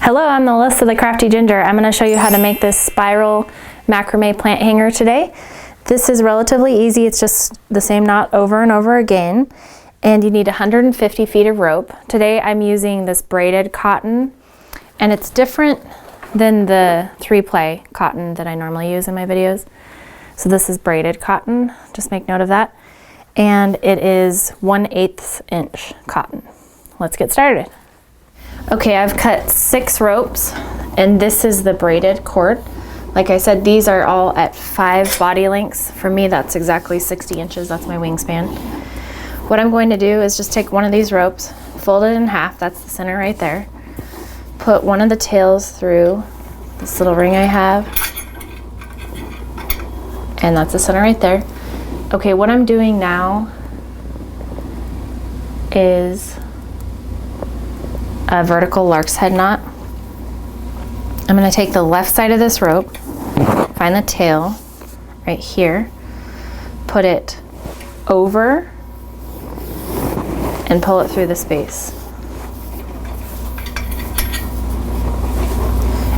Hello, I'm Melissa the Crafty Ginger. I'm going to show you how to make this spiral macrame plant hanger today. This is relatively easy. It's just the same knot over and over again. And you need 150 feet of rope. Today I'm using this braided cotton, and it's different than the 3-ply cotton that I normally use in my videos. So this is braided cotton, just make note of that. And it is 1/8 inch cotton. Let's get started. Okay, I've cut 6 ropes, and this is the braided cord. Like I said, these are all at 5 body lengths. For me, that's exactly 60 inches. That's my wingspan. What I'm going to do is just take one of these ropes, fold it in half. That's the center right there. Put one of the tails through this little ring I have, and that's the center right there. Okay, what I'm doing now is a vertical lark's head knot. I'm going to take the left side of this rope, find the tail right here, put it over and pull it through the space.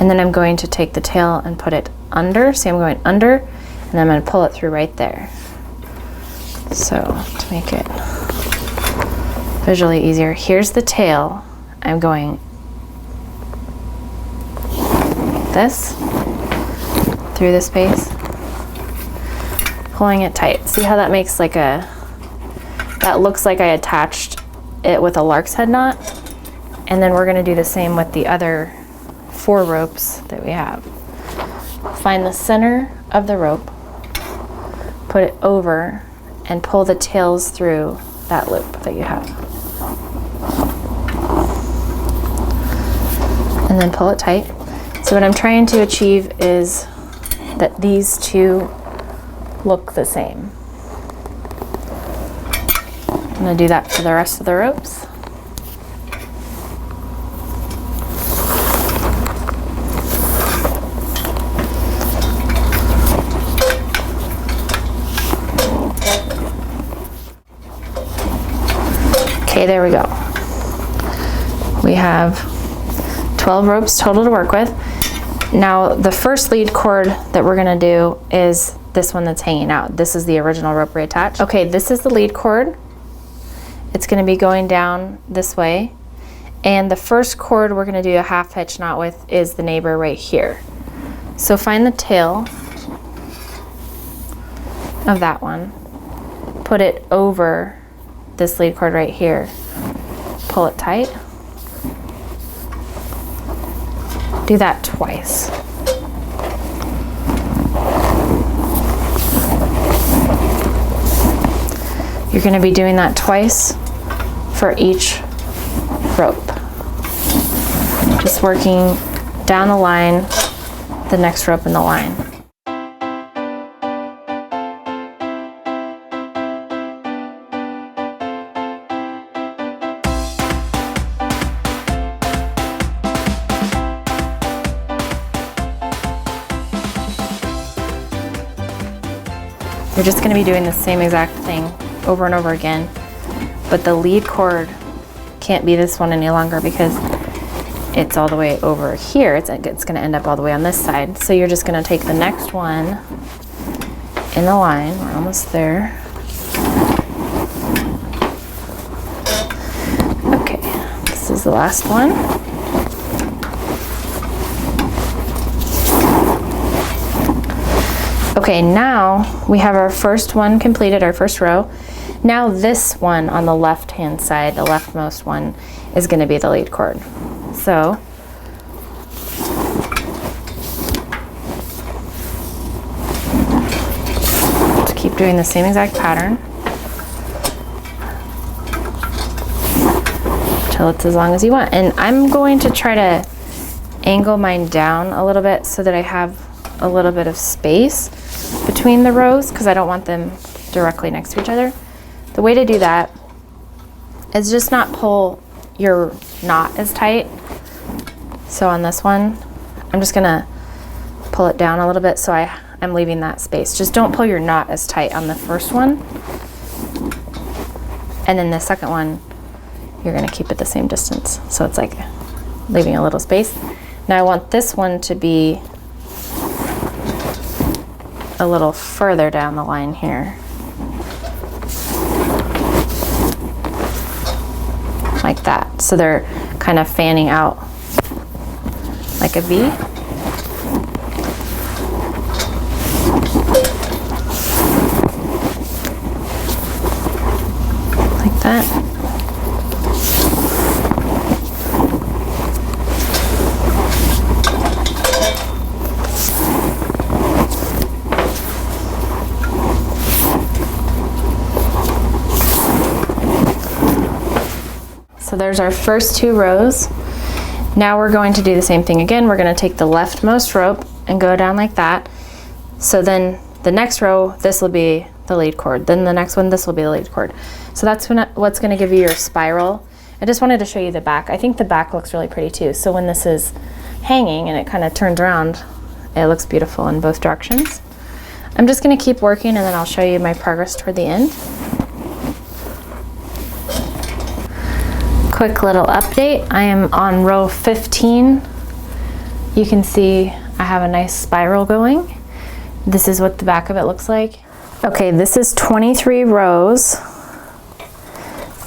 And then I'm going to take the tail and put it under. See, I'm going under, and I'm going to pull it through right there. So to make it visually easier, here's the tail. I'm going this through the space, pulling it tight. See how that makes like a, that looks like I attached it with a lark's head knot. And then we're going to do the same with the other 4 ropes that we have. Find the center of the rope, put it over, and pull the tails through that loop that you have. And then pull it tight. So what I'm trying to achieve is that these two look the same. I'm going to do that for the rest of the ropes. Okay, there we go. We have 12 ropes total to work with. Now the first lead cord that we're going to do is this one that's hanging out. This is the original rope reattached. Okay, this is the lead cord. It's going to be going down this way, and the first cord we're going to do a half hitch knot with is the neighbor right here. So find the tail of that one, put it over this lead cord right here, pull it tight. Do that twice. You're going to be doing that twice for each rope. Just working down the line, the next rope in the line. You're just going to be doing the same exact thing over and over again, but the lead cord can't be this one any longer because it's all the way over here. It's going to end up all the way on this side. So you're just going to take the next one in the line. We're almost there. Okay, this is the last one. Okay, now we have our first one completed, our first row. Now this one on the left-hand side, the leftmost one, is going to be the lead cord. So just keep doing the same exact pattern until it's as long as you want. And I'm going to try to angle mine down a little bit so that I have a little bit of space between the rows because I don't want them directly next to each other. The way to do that is just not pull your knot as tight. So on this one, I'm just gonna pull it down a little bit so I'm leaving that space. Just don't pull your knot as tight on the first one. And then the second one, you're gonna keep it the same distance. So it's like leaving a little space. Now I want this one to be a little further down the line here. Like that. So they're kind of fanning out like a V. Like that. So there's our first 2 rows. Now we're going to do the same thing again. We're going to take the leftmost rope and go down like that. So then the next row, this will be the lead cord. Then the next one, this will be the lead cord. So that's what's going to give you your spiral. I just wanted to show you the back. I think the back looks really pretty too. So when this is hanging and it kind of turns around, it looks beautiful in both directions. I'm just going to keep working and then I'll show you my progress toward the end. Quick little update. I am on row 15. You can see I have a nice spiral going. This is what the back of it looks like. Okay, this is 23 rows.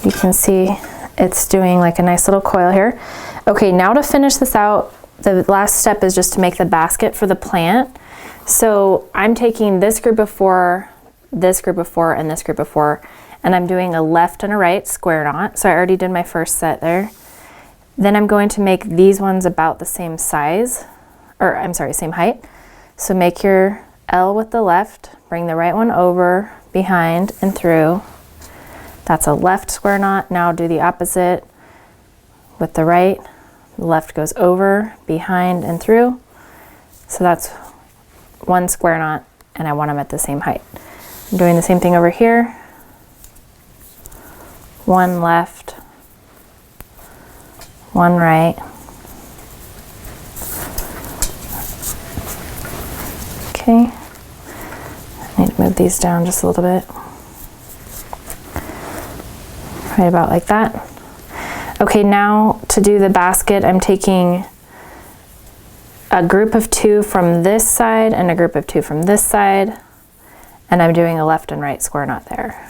You can see it's doing like a nice little coil here. Okay, now to finish this out, the last step is just to make the basket for the plant. So I'm taking this group of 4, this group of 4, and this group of 4, and I'm doing a left and a right square knot. So I already did my first set there. Then I'm going to make these ones about the same size, or I'm sorry, same height. So make your L with the left, bring the right one over, behind, and through. That's a left square knot. Now do the opposite with the right. The left goes over, behind, and through. So that's 1 square knot, and I want them at the same height. I'm doing the same thing over here. 1 left, 1 right. Okay, I need to move these down just a little bit. Right about like that. Okay, now to do the basket, I'm taking a group of 2 from this side and a group of 2 from this side, and I'm doing a left and right square knot there.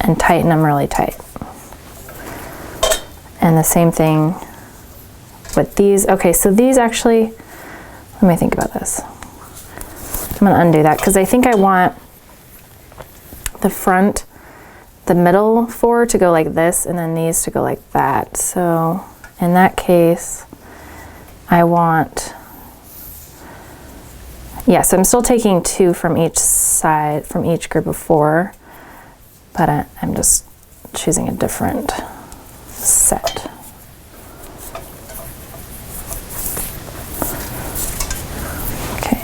And tighten them really tight. And the same thing with these. Okay, so these actually, let me think about this. I'm gonna undo that because I think I want the front, the middle 4 to go like this and then these to go like that. So in that case, I want, yeah, so I'm still taking 2 from each side, from each group of 4. But I'm just choosing a different set. Okay.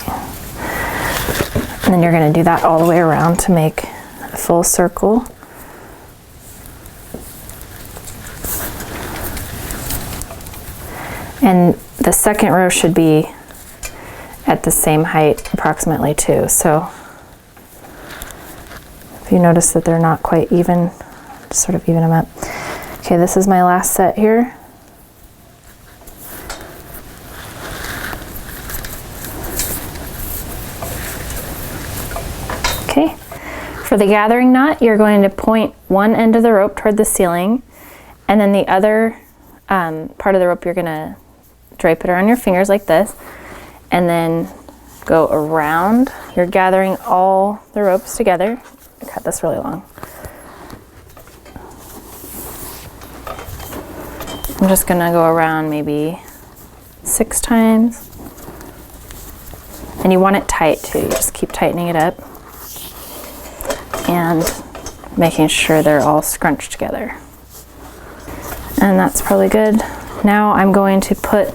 And then you're going to do that all the way around to make a full circle. And the second row should be at the same height approximately too. So if you notice that they're not quite even, just sort of even them up. Okay, this is my last set here. Okay, for the gathering knot, you're going to point one end of the rope toward the ceiling, and then the other part of the rope, you're gonna drape it around your fingers like this, and then go around. You're gathering all the ropes together. Cut this really long. I'm just gonna go around maybe 6 times. And you want it tight too. You just keep tightening it up and making sure they're all scrunched together. And that's probably good. Now I'm going to put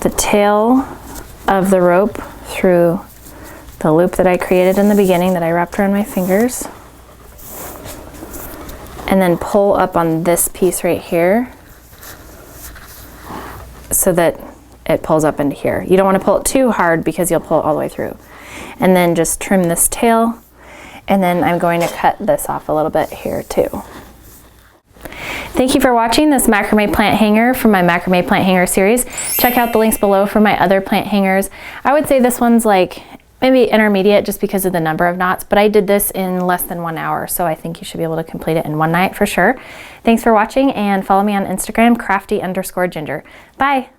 the tail of the rope through the loop that I created in the beginning that I wrapped around my fingers, and then pull up on this piece right here so that it pulls up into here. You don't want to pull it too hard because you'll pull it all the way through. And then just trim this tail, And then I'm going to cut this off a little bit here too. Thank you for watching this macrame plant hanger from my macrame plant hanger series. Check out the links below for my other plant hangers. I would say this one's like maybe intermediate just because of the number of knots, but I did this in less than 1 hour, so I think you should be able to complete it in one night for sure. Thanks for watching, and follow me on Instagram, crafty_ginger. Bye.